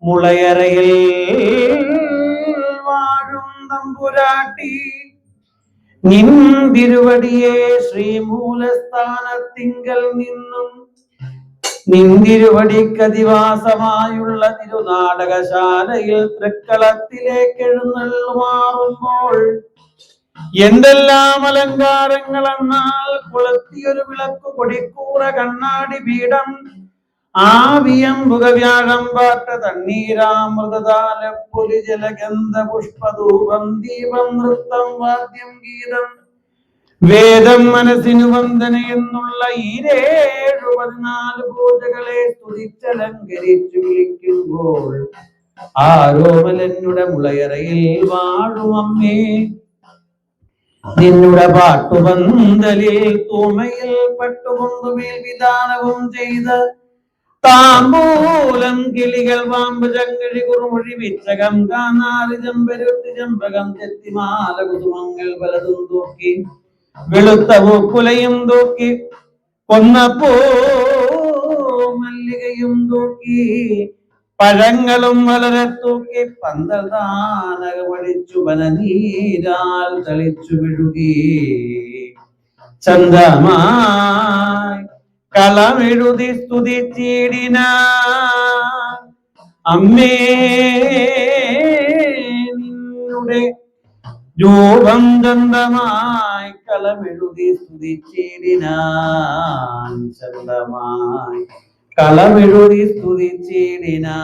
മുളയറയിൽ വാഴും തമ്പുരാട്ടി നിന്തിരുവടിയെ ശ്രീമൂലസ്ഥാനത്തിങ്കൽ നിന്നും നിന്തിരുവടിക്കതിവാസമായുള്ള തിരുനാടകശാലയിൽ തൃക്കളത്തിലേക്ക് എഴുന്നള്ളുമാറുമ്പോൾ എന്തെല്ലാം അലങ്കാരങ്ങളെന്നാൽ കൊളുത്തിയൊരു വിളക്ക്, കൊടിക്കൂറ, കണ്ണാടി പീഠം, ആവിയമ്പുക, വ്യാഴം പാട്ട, തണ്ണീരാമൃതതാലപ്പൊലി, ജലഗന്ധ, പുഷ്പധൂപം, ദീപം, നൃത്തം, വാദ്യം, ഗീതം, വേദം, മനസ്സിനു വന്ദന എന്നുള്ള ഈ 14 പൂജകളെ സ്തുതിച്ചലങ്കരിച്ചു വിളിക്കുമ്പോൾ ആരോമലെന്നുടെ മുളയറയിൽ വാഴും അമ്മേ, നിന്നുടെ പാട്ടുപന്തലിൽ തൂമയിൽ പട്ടുകൊണ്ടു മേൽവിധാനവും ചെയ്ത് താമ്പൂലം, കിളികൾ, പാമ്പ്, ചങ്കിഴി, കുറുമൊഴി, വിച്ചകം, കാനാറി, ചെമ്പരുത്തി, ചെമ്പകം, ചെത്തിമാല, കുസുമങ്ങൾ പലതും തൂക്കി, വെളുത്ത പൂക്കുലയും തൂക്കി, കൊന്നപ്പൂ മല്ലികയും തൂക്കി, പഴങ്ങളും വളരെ തൂക്കി, പന്തൽദാനക പഠിച്ചു വനനീരാൽ തളിച്ചു വിഴുകി, ചന്തമായി കളമെഴുതി സ്തുതിച്ചിടിന അമ്മേ, നിന്നുടെ രൂപം ചന്തമായി കളമെഴുതി സ്തുതിച്ചിടിനാൻ, ചന്തമായി കളമെഴുതി സ്തുതിച്ചിടിനാൻ.